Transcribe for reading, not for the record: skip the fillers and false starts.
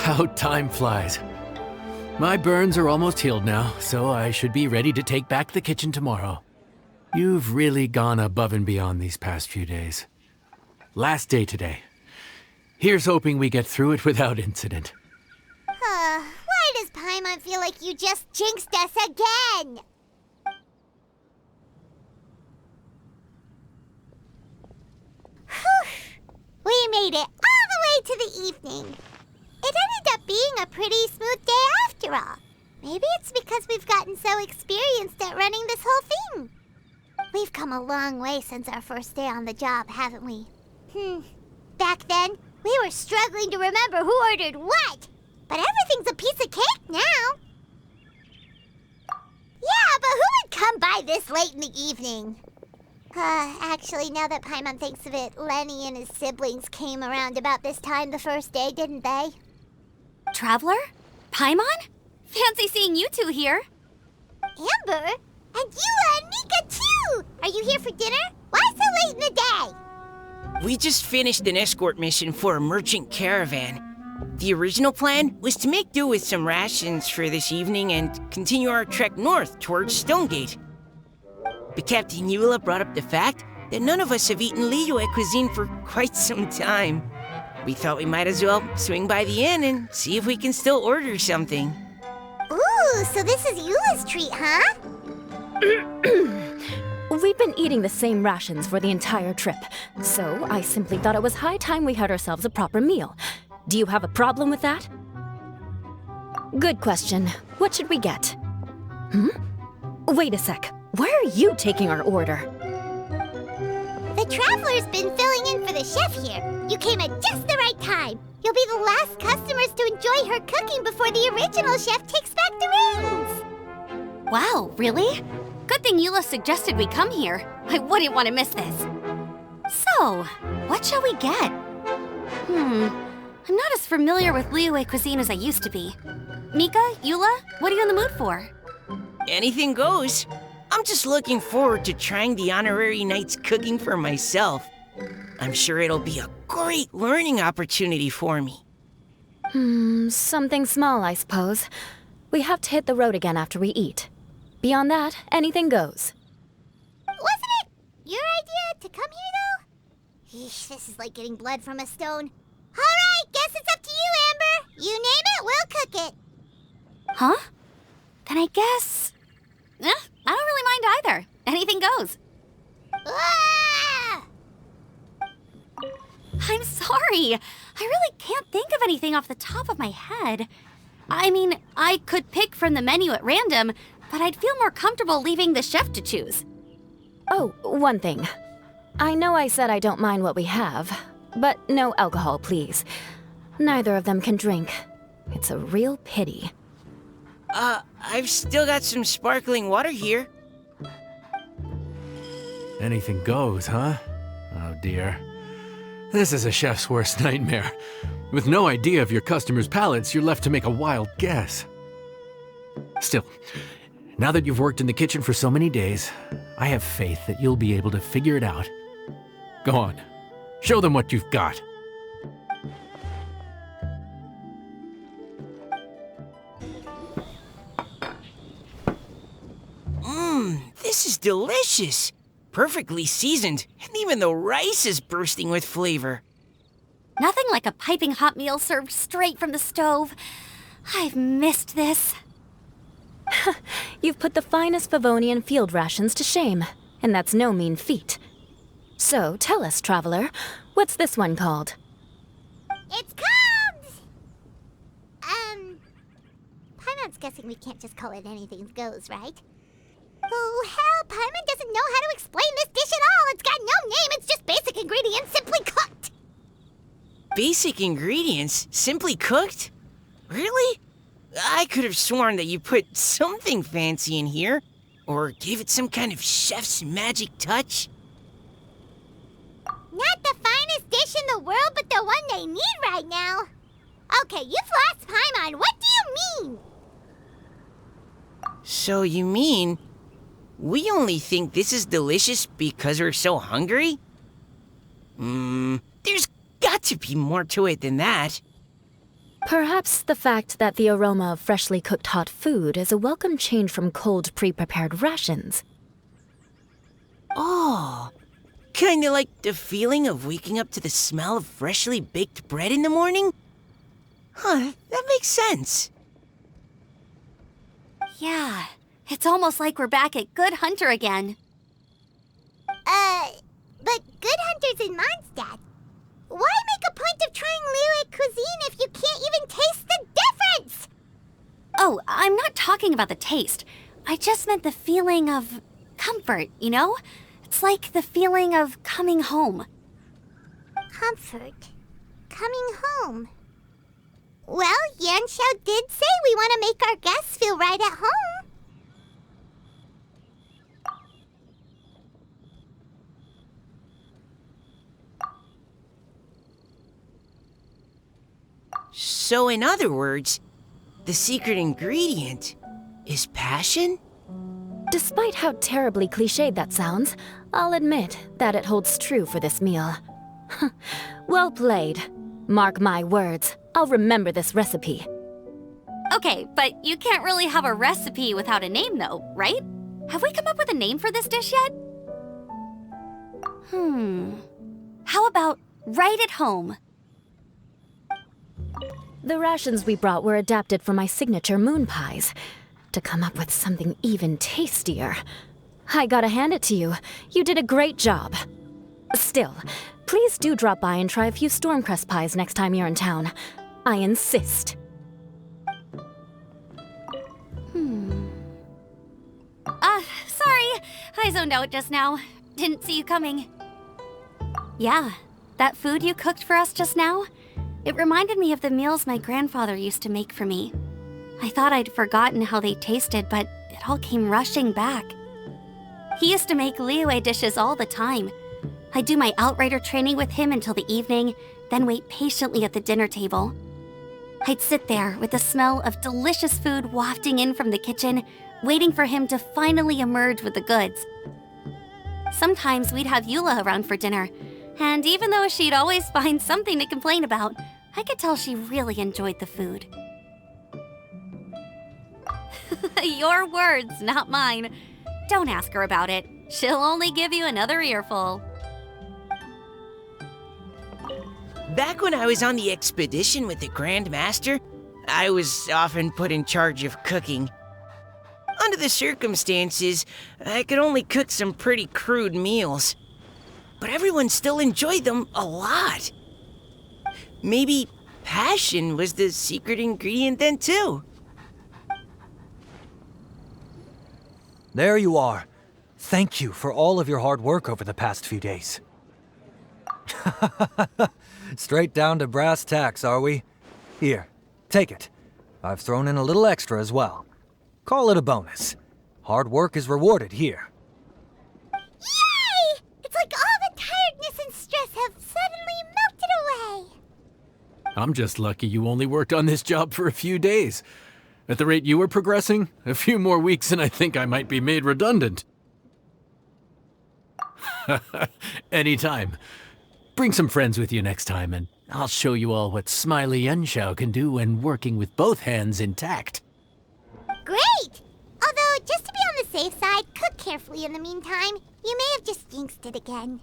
How time flies. My burns are almost healed now, so I should be ready to take back the kitchen tomorrow. You've really gone above and beyond these past few days. Last day today. Here's hoping we get through it without incident. Why does Paimon feel like you just jinxed us again? Whew. We made it all the way to the evening. It ended up being a pretty smooth day after all. Maybe it's because we've gotten so experienced at running this whole thing. We've come a long way since our first day on the job, haven't we? Back then, we were struggling to remember who ordered what. But everything's a piece of cake now. Yeah, but who would come by this late in the evening? Actually, now that Paimon thinks of it, Lenny and his siblings came around about this time the first day, didn't they? Traveler? Paimon? Fancy seeing you two here. Amber? And Eula and Mika too! Are you here for dinner? Why so late in the day? We just finished an escort mission for a merchant caravan. The original plan was to make do with some rations for this evening and continue our trek north towards Stonegate. But Captain Eula brought up the fact that none of us have eaten Liyue cuisine for quite some time. We thought we might as well swing by the inn and see if we can still order something. Ooh, so this is Eula's treat, huh? We've been eating the same rations for the entire trip, so I simply thought it was high time we had ourselves a proper meal. Do you have a problem with that? Good question. What should we get? Wait a sec. Why are you taking our order? The Traveler's been filling in for the chef here. You came at just the right time. You'll be the last customers to enjoy her cooking before the original chef takes back the reins. Wow, really? Good thing Eula suggested we come here. I wouldn't want to miss this. So, what shall we get? I'm not as familiar with Liyue cuisine as I used to be. Mika, Eula, what are you in the mood for? Anything goes. I'm just looking forward to trying the honorary knight's cooking for myself. I'm sure it'll be a great learning opportunity for me. Something small, I suppose. We have to hit the road again after we eat. Beyond that, anything goes. Wasn't it your idea to come here, though? Eesh, this is like getting blood from a stone. All right, guess it's up to you, Amber. You name it, we'll cook it. Huh? Then I guess... I don't really mind either. Anything goes. Ah! I'm sorry. I really can't think of anything off the top of my head. I mean, I could pick from the menu at random, but I'd feel more comfortable leaving the chef to choose. Oh, one thing. I know I said I don't mind what we have, but no alcohol, please. Neither of them can drink. It's a real pity. I've still got some sparkling water here. Anything goes, huh? Oh dear. This is a chef's worst nightmare. With no idea of your customers' palates, you're left to make a wild guess. Still, now that you've worked in the kitchen for so many days, I have faith that you'll be able to figure it out. Go on, show them what you've got. This is delicious. Perfectly seasoned, and even the rice is bursting with flavor. Nothing like a piping hot meal served straight from the stove. I've missed this. You've put the finest Favonian field rations to shame, and that's no mean feat. So, tell us, Traveler, what's this one called? It's called... Paimon's guessing we can't just call it anything goes, right? Oh, hell, Paimon doesn't know how to explain this dish at all. It's got no name, it's just basic ingredients simply cooked. Basic ingredients? Simply cooked? Really? I could have sworn that you put something fancy in here, or gave it some kind of chef's magic touch. Not the finest dish in the world, but the one they need right now. Okay, you've lost Paimon. What do you mean? So you mean... we only think this is delicious because we're so hungry? There's got to be more to it than that. Perhaps the fact that the aroma of freshly cooked hot food is a welcome change from cold, pre-prepared rations. Oh, kinda like the feeling of waking up to the smell of freshly baked bread in the morning? Huh, that makes sense. Yeah, it's almost like we're back at Good Hunter again. But Good Hunter's in Mondstadt. Why make a point of trying Liyue cuisine if you can't even taste the difference? Oh, I'm not talking about the taste. I just meant the feeling of comfort, you know? It's like the feeling of coming home. Comfort. Coming home. Well, Yanxiao did say we want to make our guests feel right at home. So in other words, the secret ingredient is passion? Despite how terribly cliched that sounds, I'll admit that it holds true for this meal. Well played. Mark my words, I'll remember this recipe. Okay, but you can't really have a recipe without a name though, right? Have we come up with a name for this dish yet? How about right at home? The rations we brought were adapted from my signature moon pies. To come up with something even tastier. I gotta hand it to you. You did a great job. Still, please do drop by and try a few Stormcrest pies next time you're in town. I insist. Sorry. I zoned out just now. Didn't see you coming. Yeah, that food you cooked for us just now? It reminded me of the meals my grandfather used to make for me. I thought I'd forgotten how they tasted, but it all came rushing back. He used to make Liyue dishes all the time. I'd do my outrider training with him until the evening, then wait patiently at the dinner table. I'd sit there with the smell of delicious food wafting in from the kitchen, waiting for him to finally emerge with the goods. Sometimes we'd have Eula around for dinner, and even though she'd always find something to complain about, I could tell she really enjoyed the food. Your words, not mine. Don't ask her about it. She'll only give you another earful. Back when I was on the expedition with the Grand Master, I was often put in charge of cooking. Under the circumstances, I could only cook some pretty crude meals. But everyone still enjoyed them a lot. Maybe passion was the secret ingredient then too. There you are. Thank you for all of your hard work over the past few days. Straight down to brass tacks, are we? Here, take it. I've thrown in a little extra as well. Call it a bonus. Hard work is rewarded here. Yay! It's like all the tiredness and stress have suddenly melted away. I'm just lucky you only worked on this job for a few days. At the rate you were progressing, a few more weeks and I think I might be made redundant. Anytime. Bring some friends with you next time and I'll show you all what Smiley Yanxiao can do when working with both hands intact. Great! Although, just to be on the safe side, cook carefully in the meantime. You may have just jinxed it again.